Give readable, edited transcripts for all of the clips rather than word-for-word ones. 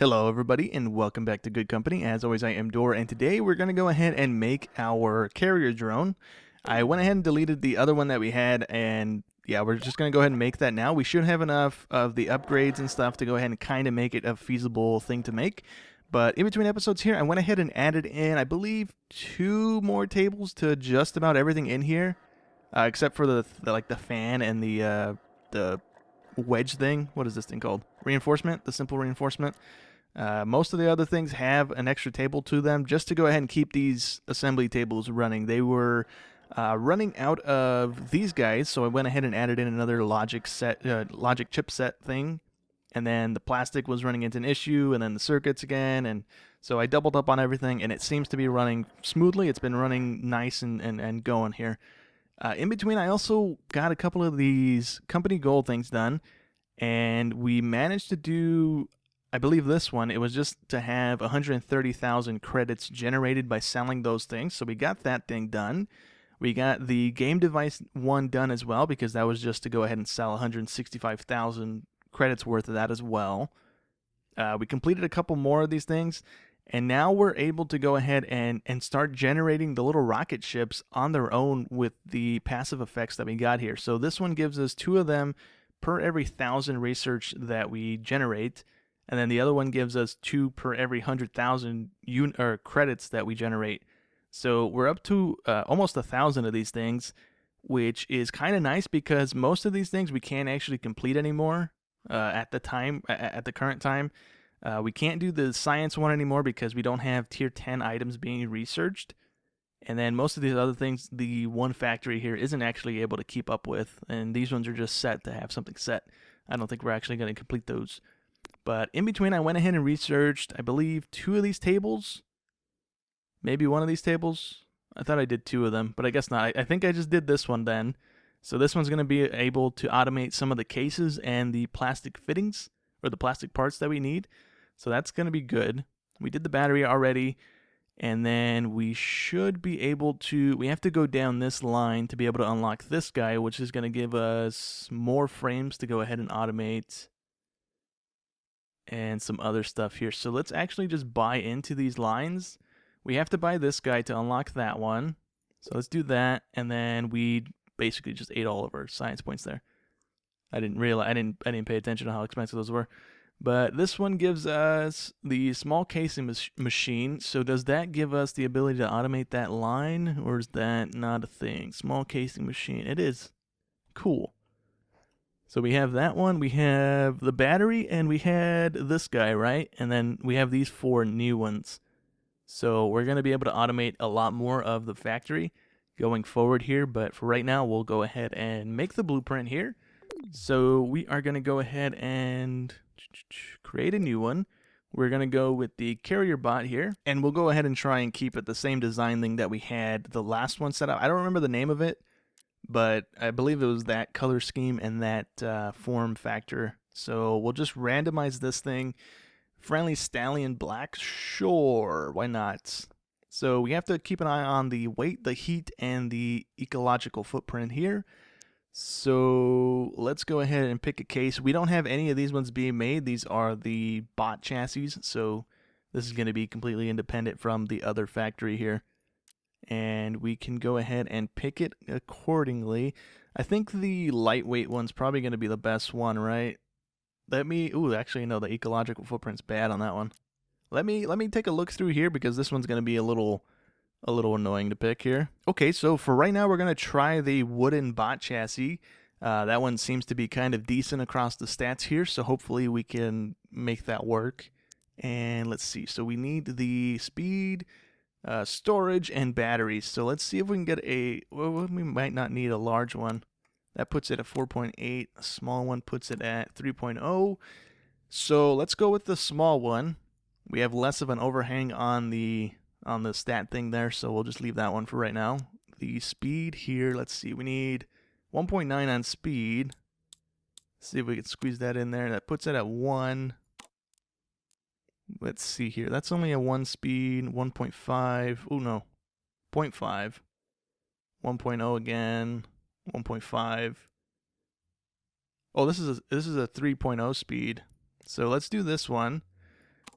Hello everybody and welcome back to Good Company. As always, I am Dor, and today we're going to go ahead and make our carrier drone. I went ahead and deleted the other one that we had, and yeah, we're just going to go ahead and make that now. We should have enough of the upgrades and stuff to go ahead and kind of make it a feasible thing to make. But in between episodes here, I went ahead and added in, I believe, 2 more tables to just about everything in here, except for the fan and the wedge thing. What is this thing called? Reinforcement, the simple reinforcement. Most of the other things have an extra table to them just to go ahead and keep these assembly tables running. They were running out of these guys, so I went ahead and added in another logic chipset thing, and then the plastic was running into an issue, and then the circuits again, and so I doubled up on everything, and it seems to be running smoothly. It's been running nice and going here. In between, I also got a couple of these company goal things done, and we managed to do, I believe this one, it was just to have 130,000 credits generated by selling those things. So we got that thing done. We got the game device one done as well, because that was just to go ahead and sell 165,000 credits worth of that as well. We completed a couple more of these things, and now we're able to go ahead and start generating the little rocket ships on their own with the passive effects that we got here. So this one gives us 2 of them per every 1,000 research that we generate, and then the other one gives us 2 per every 100,000 credits that we generate. So we're up to almost 1,000 of these things, which is kind of nice because most of these things we can't actually complete anymore at the current time. We can't do the science one anymore because we don't have tier 10 items being researched. And then most of these other things, the one factory here isn't actually able to keep up with. And these ones are just set to have something set. I don't think we're actually going to complete those. But in between, I went ahead and researched, I believe, 2 of these tables. Maybe 1 of these tables. I thought I did 2 of them, but I guess not. I think I just did this one then. So this one's going to be able to automate some of the cases and the plastic fittings, or the plastic parts that we need. So that's going to be good. We did the battery already, and then we should be able to, we have to go down this line to be able to unlock this guy, which is going to give us more frames to go ahead and automate and some other stuff here. So let's actually just buy into these lines. We have to buy this guy to unlock that one. So let's do that, and then we basically just ate all of our science points there. I didn't pay attention to how expensive those were. But this one gives us the small casing machine. So does that give us the ability to automate that line, or is that not a thing? Small casing machine. It is. Cool. So we have that one. We have the battery, and we had this guy, right? And then we have these 4 new ones. So we're going to be able to automate a lot more of the factory going forward here. But for right now, we'll go ahead and make the blueprint here. So we are going to go ahead and create a new one. We're going to go with the carrier bot here, and we'll go ahead and try and keep it the same design thing that we had the last one set up. I don't remember the name of it, but I believe it was that color scheme and that form factor. So we'll just randomize this thing. Friendly stallion black, sure, why not? So we have to keep an eye on the weight, the heat, and the ecological footprint here. So let's go ahead and pick a case. We don't have any of these ones being made. These are the bot chassis, so this is going to be completely independent from the other factory here. And we can go ahead and pick it accordingly. I think the lightweight one's probably going to be the best one, right? Actually no, the ecological footprint's bad on that one. Let me take a look through here, because this one's going to be a little annoying to pick here. Okay, so for right now, we're going to try the wooden bot chassis. That one seems to be kind of decent across the stats here, so hopefully we can make that work. And let's see, so we need the speed, storage, and batteries. So let's see if we can get we might not need a large one. That puts it at 4.8. A small one puts it at 3.0. So let's go with the small one. We have less of an overhang on the stat thing there, so we'll just leave that one for right now. The speed here, let's see, we need 1.9 on speed. Let's see if we can squeeze that in there. That puts it at 1. Let's see here, that's only a 1 speed, 1.5, oh no, 0.5, 1.0 again, 1.5. Oh, this is a 3.0 speed. So let's do this one.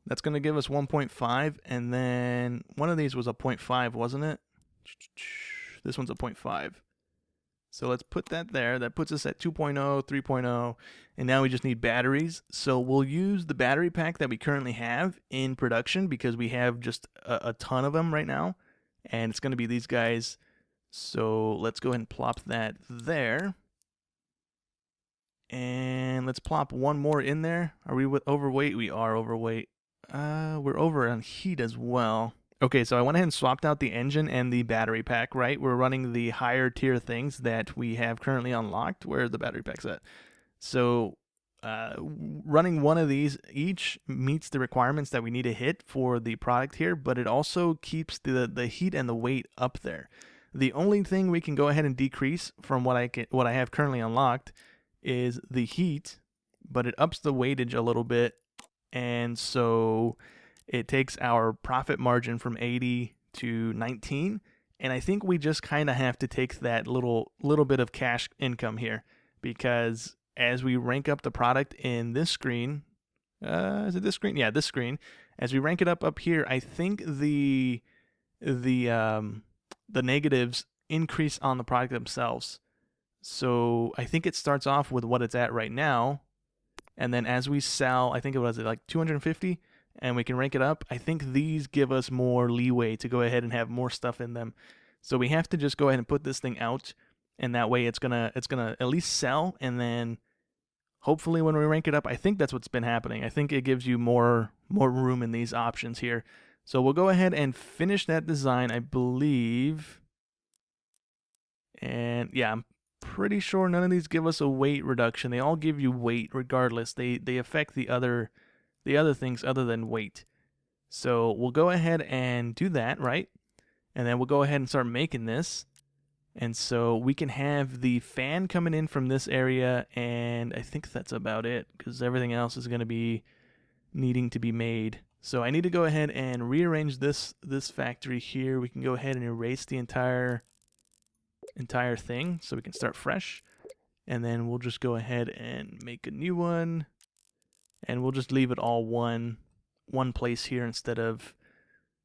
That's going to give us 1.5, and then one of these was a 0.5, wasn't it? This one's a 0.5. So let's put that there. That puts us at 2.0, 3.0, and now we just need batteries. So we'll use the battery pack that we currently have in production because we have just a ton of them right now, and it's going to be these guys. So let's go ahead and plop that there. And let's plop one more in there. Are we overweight? We are overweight. We're over on heat as well. Okay, so I went ahead and swapped out the engine and the battery pack, right? We're running the higher tier things that we have currently unlocked. Where the battery pack's at? So running one of these each meets the requirements that we need to hit for the product here, but it also keeps the heat and the weight up there. The only thing we can go ahead and decrease from what I have currently unlocked is the heat, but it ups the weightage a little bit, and so it takes our profit margin from 80 to 19, and I think we just kind of have to take that little bit of cash income here, because as we rank up the product in this screen, is it this screen? Yeah, this screen. As we rank it up here, I think the negatives increase on the product themselves. So I think it starts off with what it's at right now, and then as we sell, I think it was like 250, and we can rank it up. I think these give us more leeway to go ahead and have more stuff in them. So we have to just go ahead and put this thing out, and that way it's gonna at least sell, and then hopefully when we rank it up, I think that's what's been happening. I think it gives you more room in these options here. So we'll go ahead and finish that design, I believe. And yeah, I'm pretty sure none of these give us a weight reduction. They all give you weight regardless. They affect the other things other than weight. So we'll go ahead and do that, right? And then we'll go ahead and start making this. And so we can have the fan coming in from this area, and I think that's about it, because everything else is going to be needing to be made. So I need to go ahead and rearrange this factory here. We can go ahead and erase the entire thing so we can start fresh, and then we'll just go ahead and make a new one, and we'll just leave it all one place here instead of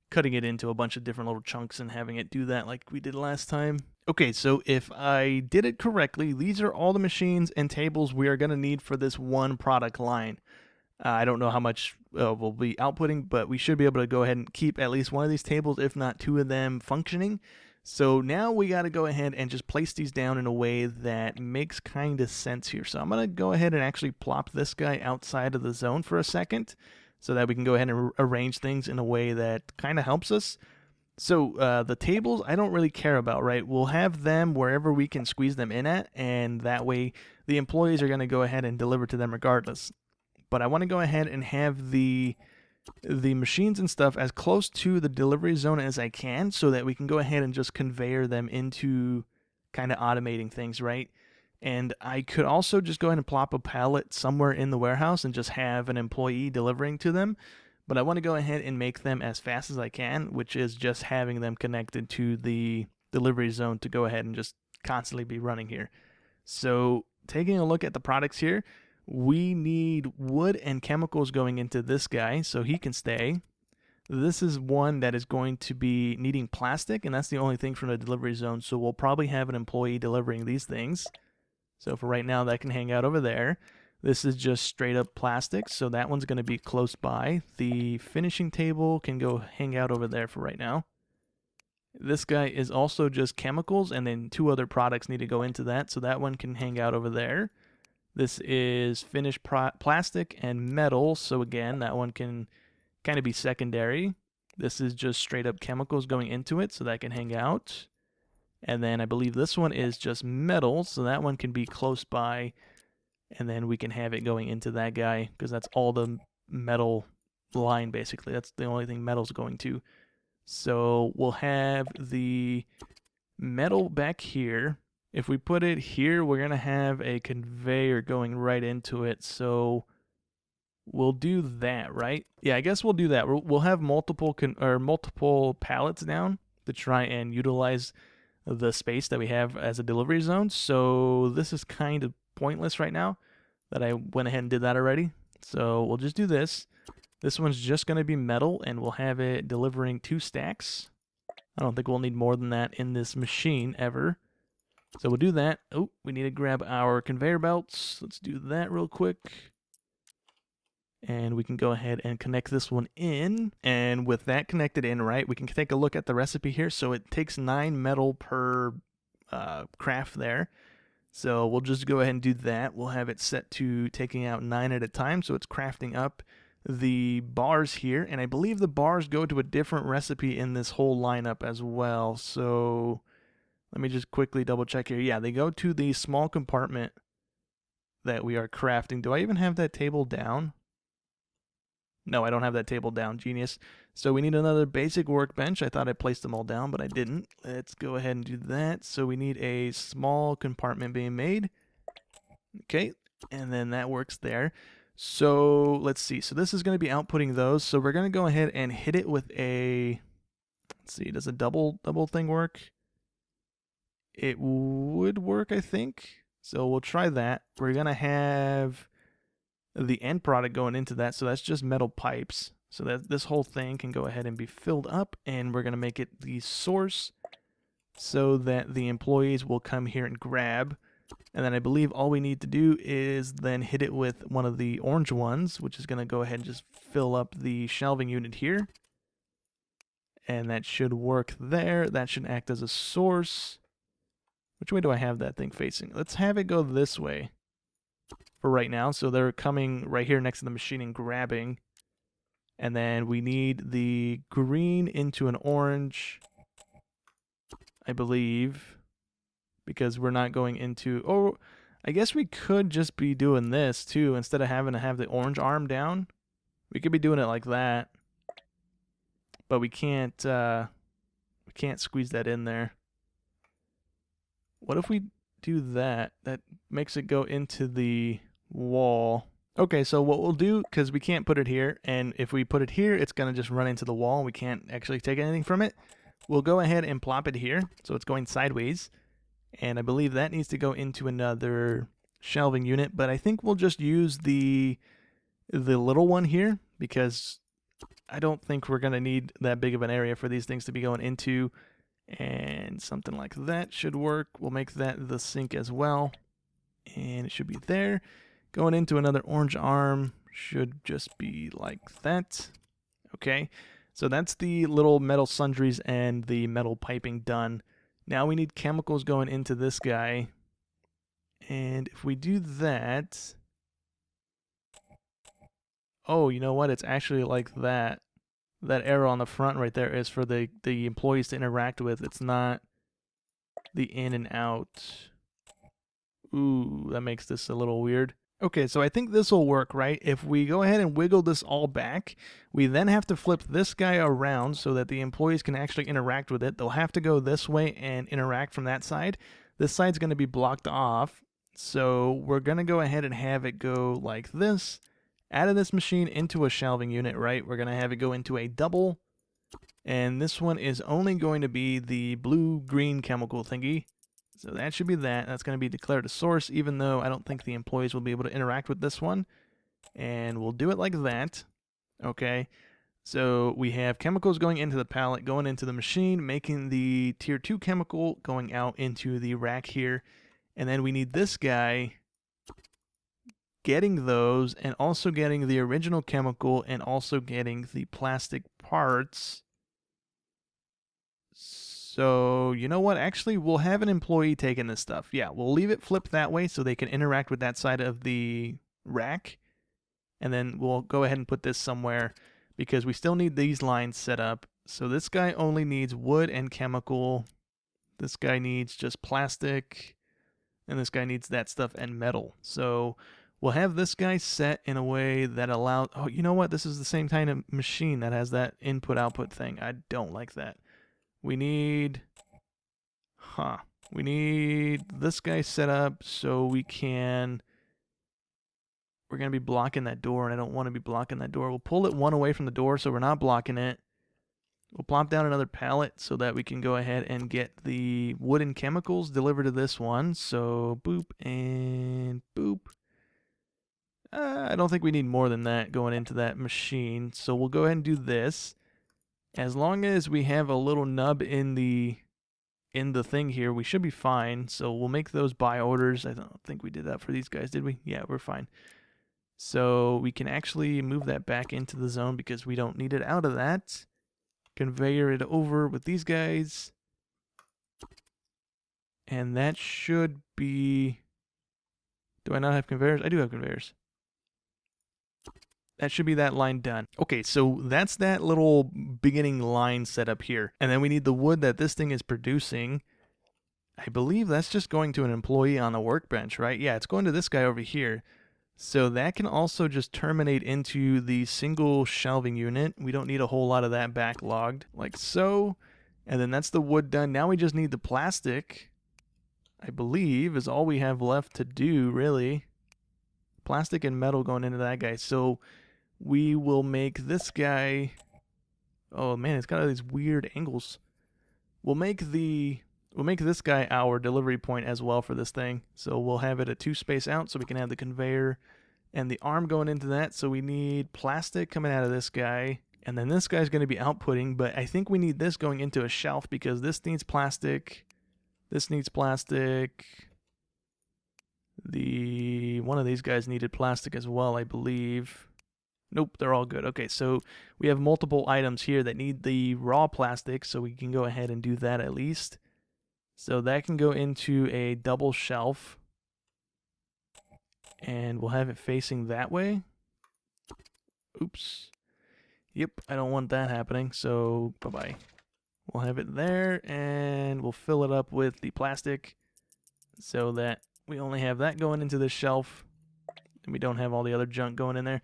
cutting it into a bunch of different little chunks and having it do that like we did last time. Okay, so if I did it correctly, these are all the machines and tables we are going to need for this one product line. I don't know how much we'll be outputting, but we should be able to go ahead and keep at least one of these tables, if not two of them, functioning. So now we got to go ahead and just place these down in a way that makes kind of sense here. So I'm going to go ahead and actually plop this guy outside of the zone for a second so that we can go ahead and arrange things in a way that kind of helps us. So the tables I don't really care about, right? We'll have them wherever we can squeeze them in at, and that way the employees are going to go ahead and deliver to them regardless. But I want to go ahead and have the machines and stuff as close to the delivery zone as I can so that we can go ahead and just conveyor them into kind of automating things, right? And I could also just go ahead and plop a pallet somewhere in the warehouse and just have an employee delivering to them. But I want to go ahead and make them as fast as I can, which is just having them connected to the delivery zone to go ahead and just constantly be running here. So taking a look at the products here, we need wood and chemicals going into this guy so he can stay. This is one that is going to be needing plastic, and that's the only thing from the delivery zone. So we'll probably have an employee delivering these things. So for right now, that can hang out over there. This is just straight up plastic, so that one's going to be close by. The finishing table can go hang out over there for right now. This guy is also just chemicals, and then two other products need to go into that, so that one can hang out over there. This is finished plastic and metal, so again, that one can kind of be secondary. This is just straight up chemicals going into it, so that can hang out. And then I believe this one is just metal, so that one can be close by, and then we can have it going into that guy, because that's all the metal line, basically. That's the only thing metal's going to. So we'll have the metal back here. If we put it here, we're going to have a conveyor going right into it, so we'll do that, right? Yeah, I guess we'll do that. We'll have multiple pallets down to try and utilize the space that we have as a delivery zone. So this is kind of pointless right now that I went ahead and did that already. So we'll just do this. This one's just going to be metal, and we'll have it delivering 2 stacks. I don't think we'll need more than that in this machine ever. So we'll do that. Oh, we need to grab our conveyor belts. Let's do that real quick. And we can go ahead and connect this one in. And with that connected in, right, we can take a look at the recipe here. So it takes 9 metal per craft there. So we'll just go ahead and do that. We'll have it set to taking out 9 at a time. So it's crafting up the bars here. And I believe the bars go to a different recipe in this whole lineup as well. So let me just quickly double check here. Yeah, they go to the small compartment that we are crafting. Do I even have that table down? No, I don't have that table down. Genius. So we need another basic workbench. I thought I placed them all down, but I didn't. Let's go ahead and do that. So we need a small compartment being made. Okay, and then that works there. So let's see. So this is going to be outputting those. So we're going to go ahead and hit it with a... Let's see. Does a double thing work? It would work, I think. So we'll try that. We're going to have the end product going into that. So that's just metal pipes. So that this whole thing can go ahead and be filled up. And we're going to make it the source so that the employees will come here and grab. And then I believe all we need to do is then hit it with one of the orange ones, which is going to go ahead and just fill up the shelving unit here. And that should work there. That should act as a source. Which way do I have that thing facing? Let's have it go this way for right now. So they're coming right here next to the machine and grabbing. And then we need the green into an orange, I believe, because we're not going into... Oh, I guess we could just be doing this too instead of having to have the orange arm down. We could be doing it like that. But we can't squeeze that in there. What if we do that? That makes it go into the wall. Okay, so what we'll do, because we can't put it here, and if we put it here, it's going to just run into the wall, and we can't actually take anything from it. We'll go ahead and plop it here, so it's going sideways. And I believe that needs to go into another shelving unit, but I think we'll just use the little one here, because I don't think we're going to need that big of an area for these things to be going into. And something like that should work. We'll make that the sink as well. And it should be there. Going into another orange arm should just be like that. Okay, so that's the little metal sundries and the metal piping done. Now we need chemicals going into this guy. And if we do that... Oh, you know what? It's actually like that. That arrow on the front right there is for the employees to interact with. It's not the in and out. Ooh, that makes this a little weird. Okay, so I think this will work, right? If we go ahead and wiggle this all back, we then have to flip this guy around so that the employees can actually interact with it. They'll have to go this way and interact from that side. This side's going to be blocked off. So we're going to go ahead and have it go like this. Out of this machine into a shelving unit, right? We're going to have it go into a double. And this one is only going to be the blue-green chemical thingy. So that should be that. That's going to be declared a source, even though I don't think the employees will be able to interact with this one. And we'll do it like that. Okay. So we have chemicals going into the pallet, going into the machine, making the tier 2 chemical going out into the rack here. And then we need this guy getting those and also getting the original chemical and also getting the plastic parts. So, you know what? Actually, we'll have an employee taking this stuff. Yeah, we'll leave it flipped that way so they can interact with that side of the rack. And then we'll go ahead and put this somewhere because we still need these lines set up. So this guy only needs wood and chemical. This guy needs just plastic. And this guy needs that stuff and metal. So we'll have this guy set in a way that allows... Oh, you know what? This is the same kind of machine that has that input-output thing. I don't like that. We need... We need this guy set up so we can... We're going to be blocking that door, and I don't want to be blocking that door. We'll pull it one away from the door so we're not blocking it. We'll plop down another pallet so that we can go ahead and get the wooden chemicals delivered to this one. So, boop and boop. I don't think we need more than that going into that machine. So we'll go ahead and do this. As long as we have a little nub in the thing here, we should be fine. So we'll make those buy orders. I don't think we did that for these guys, did we? Yeah, we're fine. So we can actually move that back into the zone because we don't need it out of that. Conveyor it over with these guys. And that should be... Do I not have conveyors? I do have conveyors. That should be that line done. Okay, so that's that little beginning line set up here. And then we need the wood that this thing is producing. I believe that's just going to an employee on the workbench, right? Yeah, it's going to this guy over here. So that can also just terminate into the single shelving unit. We don't need a whole lot of that backlogged, like so. And then that's the wood done. Now we just need the plastic, I believe, is all we have left to do, really. Plastic and metal going into that guy. So we will make this guy... Oh man, it's got all these weird angles. We'll make this guy our delivery point as well for this thing. So we'll have it a 2 space out so we can have the conveyor and the arm going into that. So we need plastic coming out of this guy. And then this guy's going to be outputting, but I think we need this going into a shelf because this needs plastic. This needs plastic. One of these guys needed plastic as well, I believe. Nope, they're all good. Okay, so we have multiple items here that need the raw plastic, so we can go ahead and do that at least. So that can go into a double shelf. And we'll have it facing that way. Oops. Yep, I don't want that happening, so bye-bye. We'll have it there, and we'll fill it up with the plastic so that we only have that going into this shelf, and we don't have all the other junk going in there.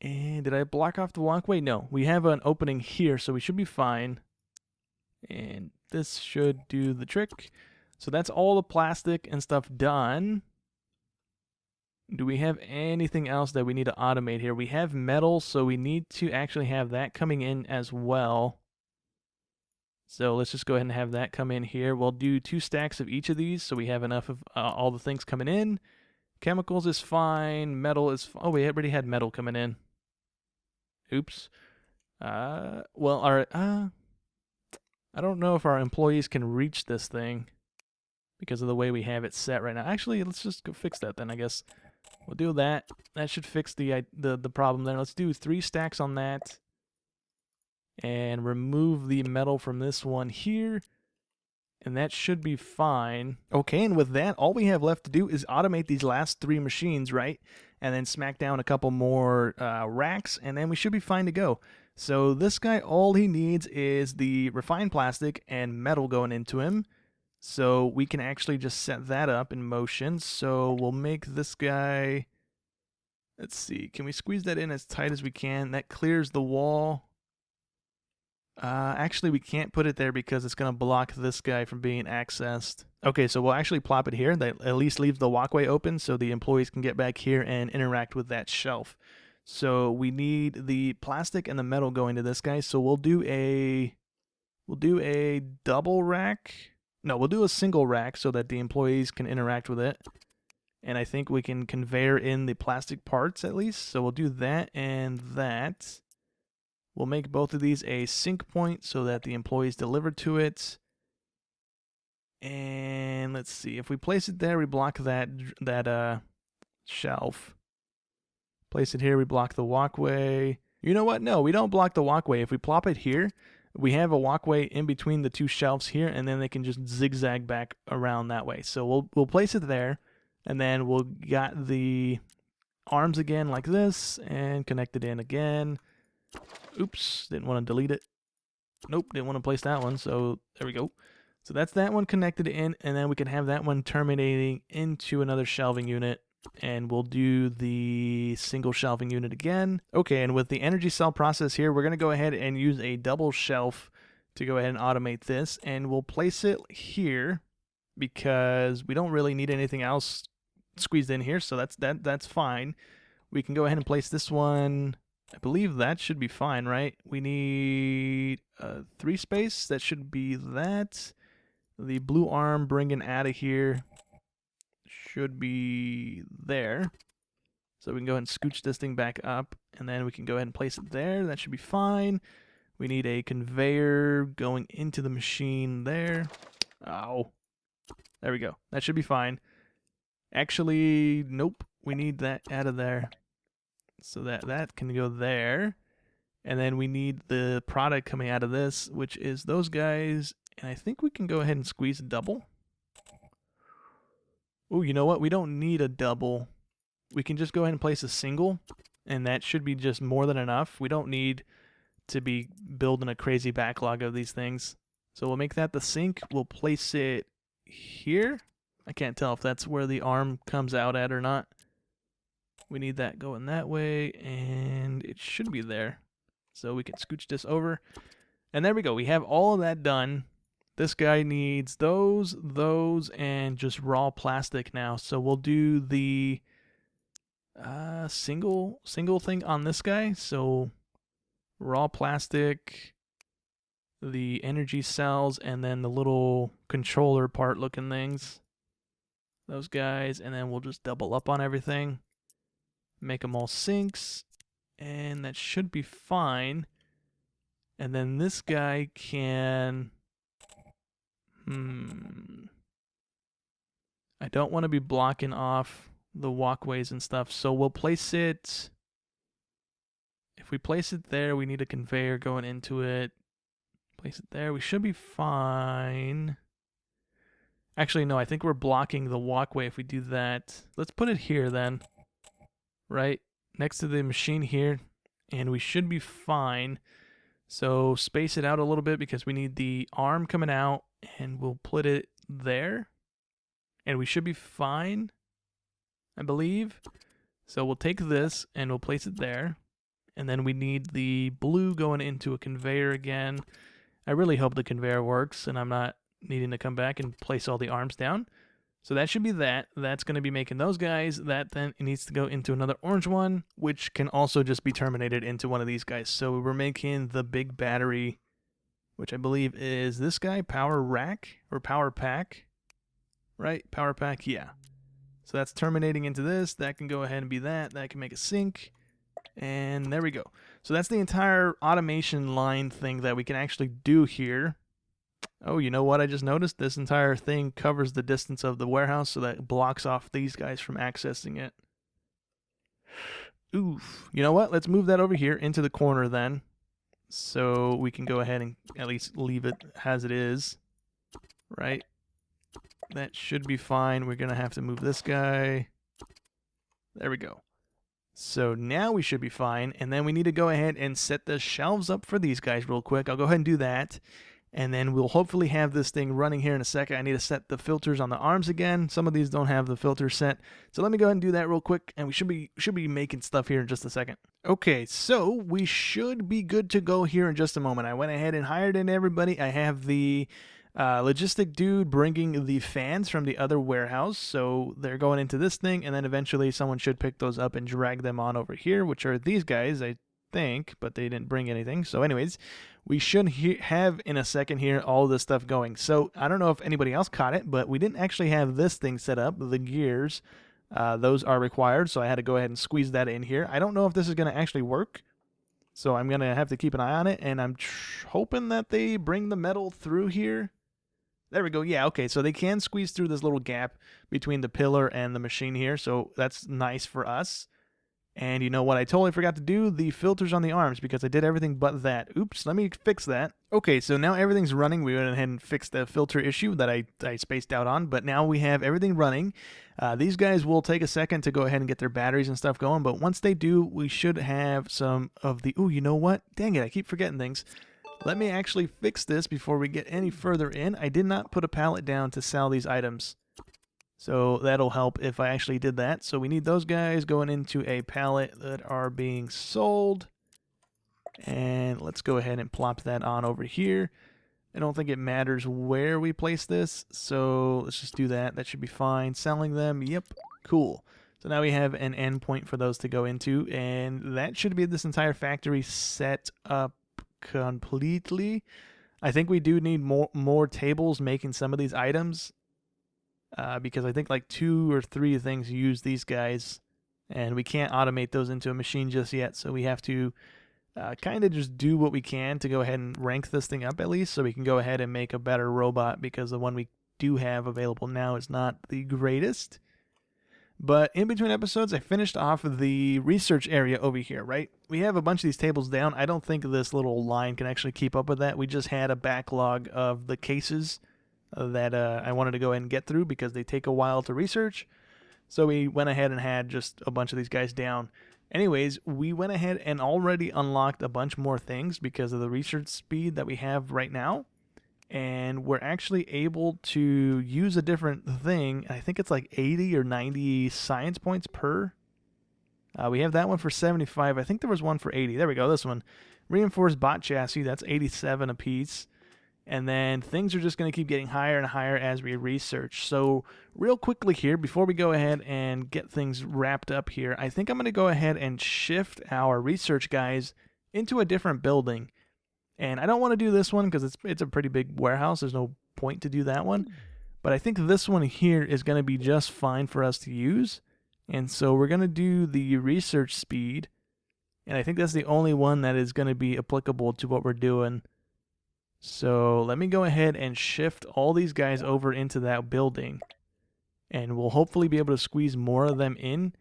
And did I block off the walkway? No, we have an opening here, so we should be fine. And this should do the trick. So that's all the plastic and stuff done. Do we have anything else that we need to automate here? We have metal, so we need to actually have that coming in as well. So let's just go ahead and have that come in here. We'll do 2 stacks of each of these so we have enough of all the things coming in. Chemicals is fine. Metal is... Oh, we already had metal coming in. Oops. Well, I don't know if our employees can reach this thing because of the way we have it set right now. Actually, let's just go fix that then, I guess. We'll do that. That should fix the problem there. Let's do 3 stacks on that. And remove the metal from this one here. And that should be fine. Okay, and with that, all we have left to do is automate these last 3 machines, right? And then smack down a couple more racks, and then we should be fine to go. So this guy, all he needs is the refined plastic and metal going into him. So we can actually just set that up in motion. So we'll make this guy... Let's see, can we squeeze that in as tight as we can? That clears the wall. Actually, we can't put it there because it's going to block this guy from being accessed. Okay, so we'll actually plop it here. That at least leaves the walkway open so the employees can get back here and interact with that shelf. So we need the plastic and the metal going to this guy. So we'll do a double rack. No, we'll do a single rack so that the employees can interact with it. And I think we can conveyor in the plastic parts at least. So we'll do that and that. We'll make both of these a sync point so that the employees deliver to it. And let's see, if we place it there, we block that shelf. Place it here, we block the walkway. You know what? No, we don't block the walkway. If we plop it here, we have a walkway in between the 2 shelves here, and then they can just zigzag back around that way. So we'll place it there, and then we'll got the arms again like this, and connect it in again. Oops, didn't want to delete it. Nope, didn't want to place that one, so there we go. So that's that one connected in, and then we can have that one terminating into another shelving unit, and we'll do the single shelving unit again. Okay, and with the energy cell process here, we're going to go ahead and use a double shelf to go ahead and automate this, and we'll place it here because we don't really need anything else squeezed in here, so that's fine. We can go ahead and place this one... I believe that should be fine, right? We need 3 space. That should be that. The blue arm bringing out of here should be there. So we can go ahead and scooch this thing back up, and then we can go ahead and place it there. That should be fine. We need a conveyor going into the machine there. Oh, there we go. That should be fine. Actually, nope. We need that out of there. So that can go there. And then we need the product coming out of this, which is those guys. And I think we can go ahead and squeeze a double. Oh, you know what? We don't need a double. We can just go ahead and place a single, and that should be just more than enough. We don't need to be building a crazy backlog of these things. So we'll make that the sink. We'll place it here. I can't tell if that's where the arm comes out at or not. We need that going that way, and it should be there. So we can scooch this over. And there we go. We have all of that done. This guy needs those, and just raw plastic now. So we'll do the single thing on this guy. So raw plastic, the energy cells, and then the little controller part looking things. Those guys, and then we'll just double up on everything. Make them all sinks, and that should be fine. And then this guy can... I don't want to be blocking off the walkways and stuff, so we'll place it... If we place it there, we need a conveyor going into it. Place it there. We should be fine. Actually, no, I think we're blocking the walkway if we do that. Let's put it here then. Right? Next to the machine here. And we should be fine. So space it out a little bit because we need the arm coming out. And we'll put it there. And we should be fine, I believe. So we'll take this and we'll place it there. And then we need the blue going into a conveyor again. I really hope the conveyor works and I'm not needing to come back and place all the arms down. So that should be that. That's going to be making those guys. That then needs to go into another orange one, which can also just be terminated into one of these guys. So we're making the big battery, which I believe is this guy, Power Rack or Power Pack. Right? Power Pack, yeah. So that's terminating into this. That can go ahead and be that. That can make a sink. And there we go. So that's the entire automation line thing that we can actually do here. Oh, you know what I just noticed? This entire thing covers the distance of the warehouse, so that blocks off these guys from accessing it. Oof. You know what? Let's move that over here into the corner then. So we can go ahead and at least leave it as it is. Right? That should be fine. We're going to have to move this guy. There we go. So now we should be fine, and then we need to go ahead and set the shelves up for these guys real quick. I'll go ahead and do that, and then we'll hopefully have this thing running here in a second. I need to set the filters on the arms again. Some of these don't have the filters set, so let me go ahead and do that real quick, and we should be making stuff here in just a second. Okay, so we should be good to go here in just a moment. I went ahead and hired in everybody. I have the logistic dude bringing the fans from the other warehouse, so they're going into this thing, and then eventually someone should pick those up and drag them on over here, which are these guys, I think, but they didn't bring anything. So anyways, we should have in a second here all this stuff going. So I don't know if anybody else caught it, but we didn't actually have this thing set up, the gears. Those are required, so I had to go ahead and squeeze that in here. I don't know if this is going to actually work, so I'm going to have to keep an eye on it, and I'm hoping that they bring the metal through here. There we go. Yeah, okay, so they can squeeze through this little gap between the pillar and the machine here, so that's nice for us. And you know what? I totally forgot to do the filters on the arms because I did everything but that. Oops, let me fix that. Okay, so now everything's running. We went ahead and fixed the filter issue that I spaced out on, but now we have everything running. These guys will take a second to go ahead and get their batteries and stuff going, but once they do, we should have some of the... Ooh, you know what? Dang it, I keep forgetting things. Let me actually fix this before we get any further in. I did not put a pallet down to sell these items, so that'll help if I actually did that. So we need those guys going into a pallet that are being sold. And let's go ahead and plop that on over here. I don't think it matters where we place this, so let's just do that. That should be fine. Selling them, yep, cool. So now we have an endpoint for those to go into, and that should be this entire factory set up completely. I think we do need more tables making some of these items, because I think like 2 or 3 things use these guys and we can't automate those into a machine just yet, so we have to kind of just do what we can to go ahead and rank this thing up at least, so we can go ahead and make a better robot, because the one we do have available now is not the greatest. But in between episodes, I finished off the research area over here, right? We have a bunch of these tables down. I don't think this little line can actually keep up with that. We just had a backlog of the cases that I wanted to go ahead and get through because they take a while to research. So we went ahead and had just a bunch of these guys down. Anyways, we went ahead and already unlocked a bunch more things because of the research speed that we have right now. And we're actually able to use a different thing. I think it's like 80 or 90 science points per. We have that one for 75. I think there was one for 80. There we go, this one. Reinforced bot chassis, that's 87 apiece. And then things are just going to keep getting higher and higher as we research. So real quickly here, before we go ahead and get things wrapped up here, I think I'm going to go ahead and shift our research guys into a different building. And I don't want to do this one because it's a pretty big warehouse. There's no point to do that one. But I think this one here is going to be just fine for us to use. And so we're going to do the research speed. And I think that's the only one that is going to be applicable to what we're doing. So let me go ahead and shift all these guys over into that building. And we'll hopefully be able to squeeze more of them in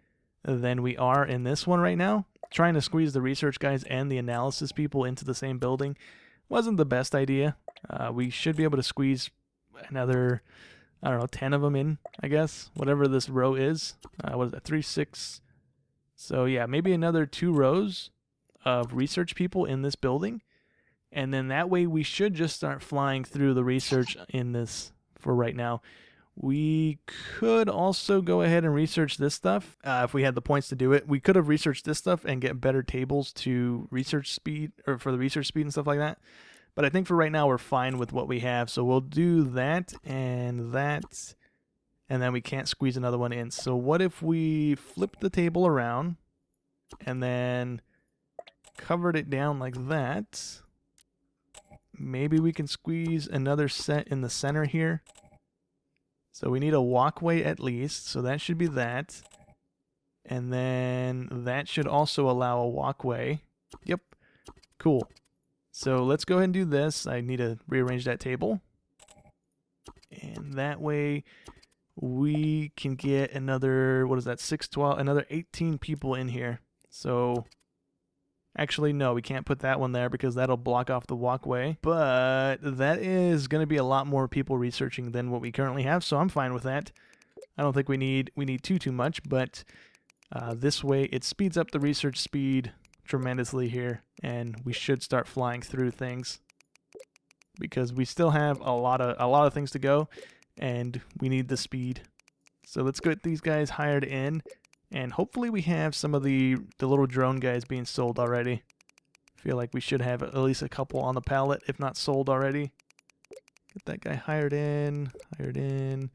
than we are in this one right now. Trying to squeeze the research guys and the analysis people into the same building wasn't the best idea. We should be able to squeeze another, I don't know, 10 of them in, I guess. Whatever this row is. What is that, 3, 6? So yeah, maybe another 2 rows of research people in this building. And then that way we should just start flying through the research in this for right now. We could also go ahead and research this stuff if we had the points to do it. We could have researched this stuff and get better tables to research speed, or for the research speed and stuff like that. But I think for right now we're fine with what we have. So we'll do that, and then we can't squeeze another one in. So what if we flipped the table around and then covered it down like that? Maybe we can squeeze another set in the center here. So we need a walkway at least, so that should be that. And then that should also allow a walkway. Yep, cool. So let's go ahead and do this. I need to rearrange that table. And that way we can get another, what is that, 6, 12, another 18 people in here. So actually, no, we can't put that one there because that'll block off the walkway. But that is going to be a lot more people researching than what we currently have, so I'm fine with that. I don't think we need too much, but this way it speeds up the research speed tremendously here, and we should start flying through things because we still have a lot of things to go, and we need the speed. So let's get these guys hired in. And hopefully we have some of the little drone guys being sold already. I feel like we should have at least a couple on the pallet, if not sold already. Get that guy hired in. And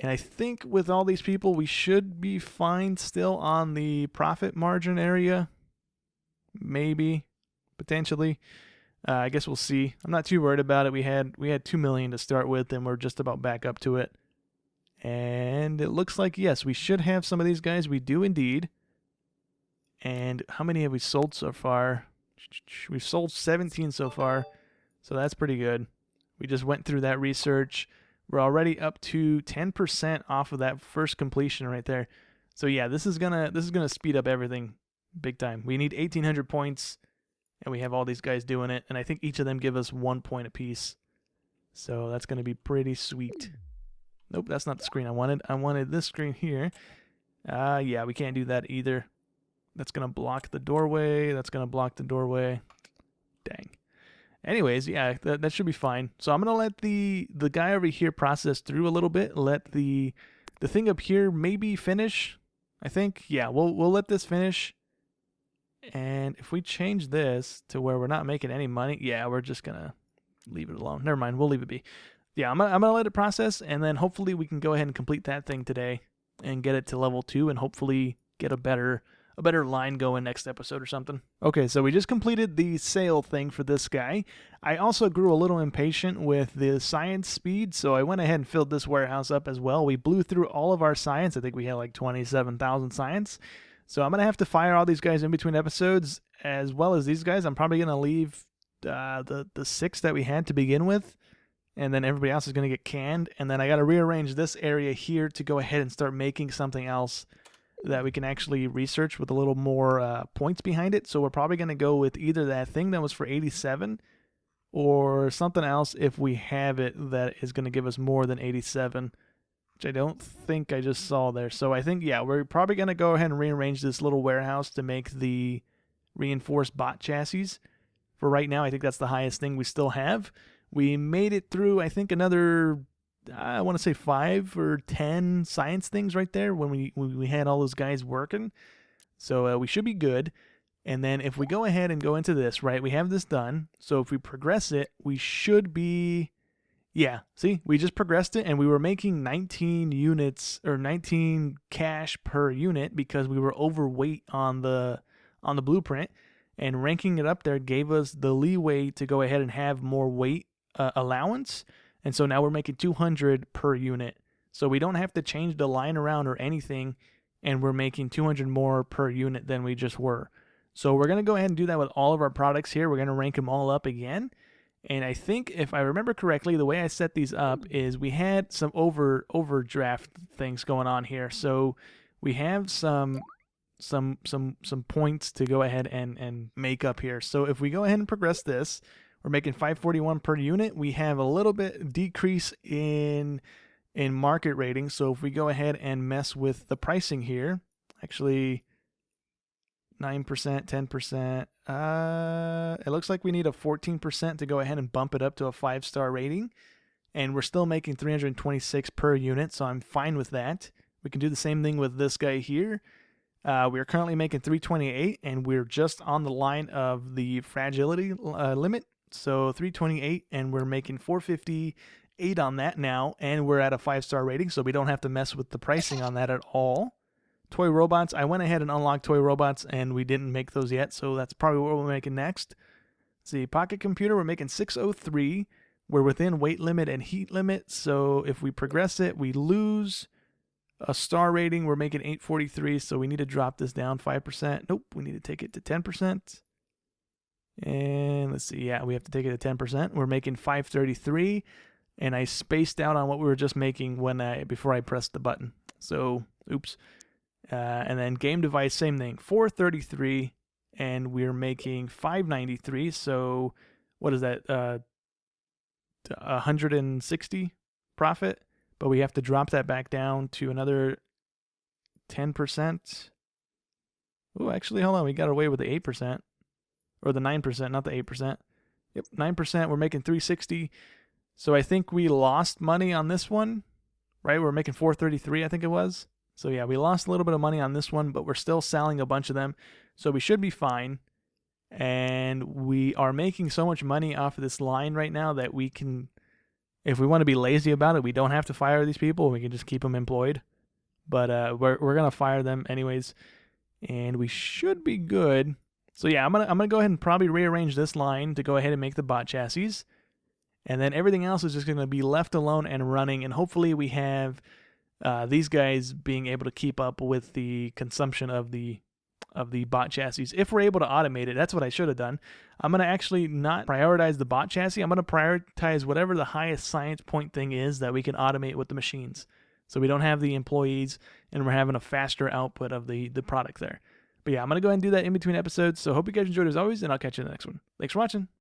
I think with all these people, we should be fine still on the profit margin area. Maybe. Potentially. I guess we'll see. I'm not too worried about it. We had $2 million to start with, and we're just about back up to it. And it looks like, yes, we should have some of these guys. We do indeed. And how many have we sold so far? We've sold 17 so far, so that's pretty good. We just went through that research. We're already up to 10% off of that first completion right there. So yeah, this is gonna speed up everything big time. We need 1,800 points, and we have all these guys doing it. And I think each of them give us 1 point apiece. So that's gonna be pretty sweet. Nope, that's not the screen I wanted. I wanted this screen here. Yeah, we can't do that either. That's going to block the doorway. That's going to block the doorway. Dang. Anyways, yeah, that should be fine. So I'm going to let the guy over here process through a little bit. Let the thing up here maybe finish, I think. Yeah, we'll let this finish. And if we change this to where we're not making any money, yeah, we're just going to leave it alone. Never mind, we'll leave it be. Yeah, I'm gonna let it process, and then hopefully we can go ahead and complete that thing today and get it to level 2 and hopefully get a better line going next episode or something. Okay, so we just completed the sale thing for this guy. I also grew a little impatient with the science speed, so I went ahead and filled this warehouse up as well. We blew through all of our science. I think we had like 27,000 science. So I'm going to have to fire all these guys in between episodes, as well as these guys. I'm probably going to leave the 6 that we had to begin with, and then everybody else is going to get canned. And then I got to rearrange this area here to go ahead and start making something else that we can actually research with a little more points behind it. So we're probably going to go with either that thing that was for 87 or something else if we have it that is going to give us more than 87, which I don't think I just saw there. So I think, yeah, we're probably going to go ahead and rearrange this little warehouse to make the reinforced bot chassis. For right now, I think that's the highest thing we still have. We made it through, I think, another, I want to say 5 or 10 science things right there when we had all those guys working. So we should be good. And then if we go ahead and go into this, right, we have this done. So if we progress it, we should be, yeah, see, we just progressed it, and we were making 19 units or 19 cash per unit because we were overweight on the blueprint, and ranking it up there gave us the leeway to go ahead and have more weight allowance. And so now we're making 200 per unit. So we don't have to change the line around or anything, and we're making 200 more per unit than we just were. So we're going to go ahead and do that with all of our products here. We're going to rank them all up again. And I think if I remember correctly, the way I set these up is we had some overdraft things going on here. So we have some points to go ahead and make up here. So if we go ahead and progress this, we're making 541 per unit. We have a little bit decrease in market rating. So if we go ahead and mess with the pricing here, actually 9%, 10%. It looks like we need a 14% to go ahead and bump it up to a 5-star rating. And we're still making 326 per unit, so I'm fine with that. We can do the same thing with this guy here. We're currently making 328, and we're just on the line of the fragility limit. So 328, and we're making 458 on that now, and we're at a 5-star rating, so we don't have to mess with the pricing on that at all. Toy robots, I went ahead and unlocked toy robots, and we didn't make those yet, so that's probably what we're making next. Let's see, pocket computer, we're making 603. We're within weight limit and heat limit, so if we progress it, we lose a star rating. We're making 843, so we need to drop this down 5%. Nope, we need to take it to 10%. And let's see, yeah, we have to take it to 10%. We're making 533, and I spaced out on what we were just making before I pressed the button. So, oops. And then game device, same thing, 433, and we're making 593. So what is that? 160 profit, but we have to drop that back down to another 10%. Oh, actually, hold on, we got away with the 8% or the 9%, not the 8%. Yep, 9%. We're making 360. So I think we lost money on this one, right? We're making 433, I think it was. So yeah, we lost a little bit of money on this one, but we're still selling a bunch of them. So we should be fine. And we are making so much money off of this line right now that we can, if we want to be lazy about it, we don't have to fire these people. We can just keep them employed. But we're going to fire them anyways. And we should be good. So yeah, I'm gonna go ahead and probably rearrange this line to go ahead and make the bot chassis. And then everything else is just going to be left alone and running. And hopefully we have these guys being able to keep up with the consumption of the bot chassis. If we're able to automate it, that's what I should have done. I'm going to actually not prioritize the bot chassis. I'm going to prioritize whatever the highest science point thing is that we can automate with the machines. So we don't have the employees, and we're having a faster output of the product there. But yeah, I'm going to go ahead and do that in between episodes. So hope you guys enjoyed as always, and I'll catch you in the next one. Thanks for watching.